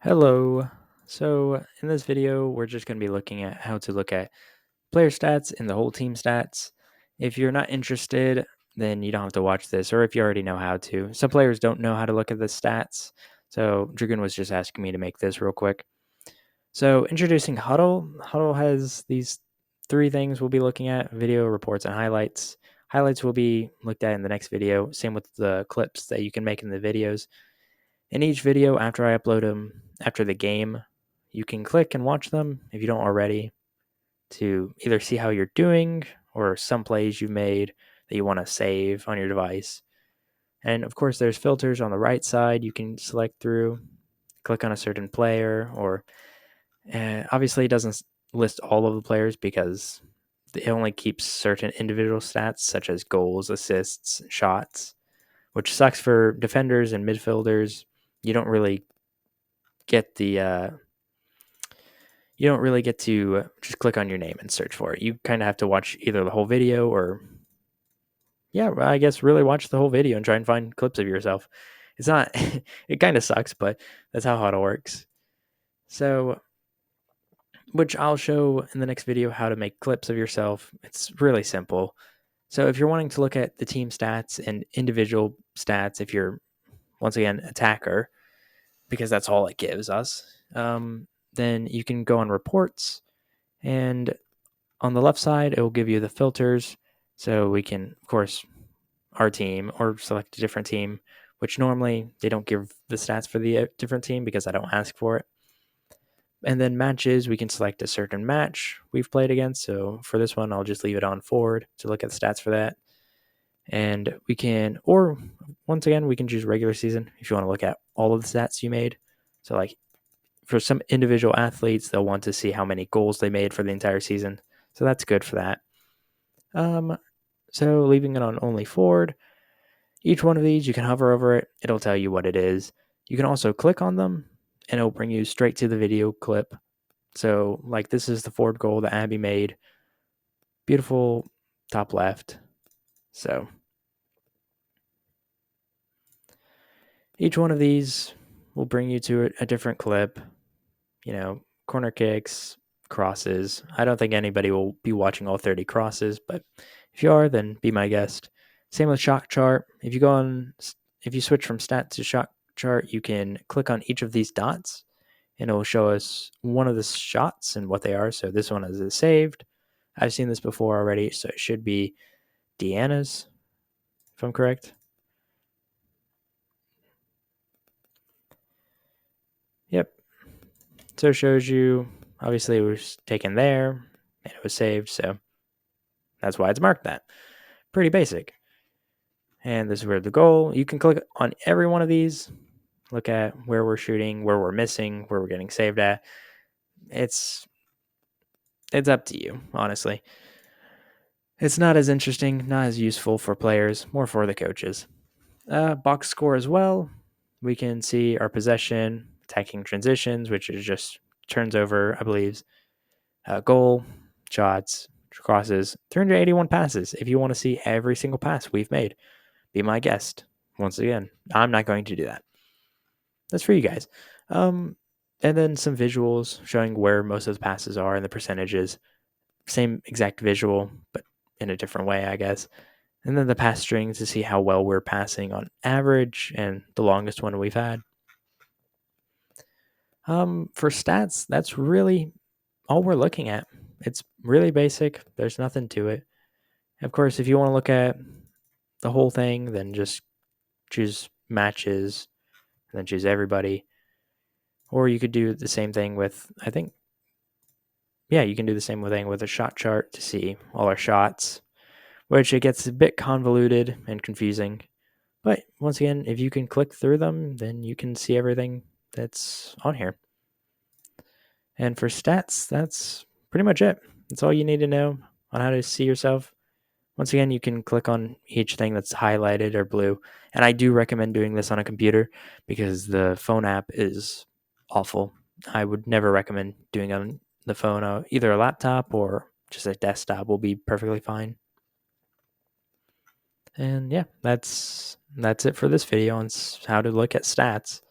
Hello. So in this video, we're just going to be looking at how to look at player stats and the whole team stats. If you're not interested, then you don't have to watch this, or if you already know how to. Some players don't know how to look at the stats. So Dragoon was just asking me to make this real quick. So introducing Hudl. Hudl has these three things we'll be looking at: video, reports, and highlights. Highlights will be looked at in the next video. Same with the clips that you can make in the videos. In each video, after I upload them after the game, you can click and watch them if you don't already to either see how you're doing or some plays you've made that you want to save on your device. And of course, there's filters on the right side you can select through, click on a certain player, or obviously it doesn't list all of the players because it only keeps certain individual stats such as goals, assists, shots, which sucks for defenders and midfielders. You don't really get the you don't really get to just click on your name and search for it. You kind of have to watch either the whole video or, yeah, I guess really watch the whole video and try and find clips of yourself. It's not, it kind of sucks, but that's how Hudl works. So, which I'll show in the next video how to make clips of yourself. It's really simple. So, if you're wanting to look at the team stats and individual stats, if you're, once again, attacker, because that's all it gives us, then you can go on reports, and on the left side, it will give you the filters. So we can, of course, our team or select a different team, which normally they don't give the stats for the different team because I don't ask for it. And then matches, we can select a certain match we've played against. So for this one, I'll just leave it on forward to look at the stats for that. And we can, or once again, we can choose regular season if you want to look at all of the stats you made. So, like, for some individual athletes, they'll want to see how many goals they made for the entire season. So that's good for that. So leaving it on only forward, each one of these, you can hover over it. It'll tell you what it is. You can also click on them and it'll bring you straight to the video clip. So, like, this is the forward goal that Abby made. Beautiful top left. So each one of these will bring you to a different clip. Corner kicks, crosses. I don't think anybody will be watching all 30 crosses, but if you are, then be my guest. Same with shot chart. If you switch from stat to shot chart, you can click on each of these dots and it will show us one of the shots and what they are. So this one is saved. I've seen this before already, so it should be Deanna's, if I'm correct. Yep. So it shows you, obviously, it was taken there and it was saved. So that's why it's marked that. Pretty basic. And this is where the goal. You can click on every one of these, look at where we're shooting, where we're missing, where we're getting saved at. It's up to you, honestly. It's not as interesting, not as useful for players, more for the coaches. Box score as well. We can see our possession, attacking transitions, which is just turns over, I believe, goal, shots, crosses, 381 passes. If you want to see every single pass we've made, be my guest. Once again, I'm not going to do that. That's for you guys. And then some visuals showing where most of the passes are and the percentages. Same exact visual, but in a different way, I guess. And then the pass strings to see how well we're passing on average and the longest one we've had. For stats, that's really all we're looking at. It's really basic. There's nothing to it. Of course, if you want to look at the whole thing, then just choose matches and then choose everybody. Or you could do the same thing with, you can do the same thing with a shot chart to see all our shots, which it gets a bit convoluted and confusing. But once again, if you can click through them, then you can see everything that's on here. And for stats, that's pretty much it. That's all you need to know on how to see yourself. Once again, you can click on each thing that's highlighted or blue. And I do recommend doing this on a computer because the phone app is awful. I would never recommend doing it on the phone. Either a laptop or just a desktop will be perfectly fine. And yeah, that's it for this video on how to look at stats.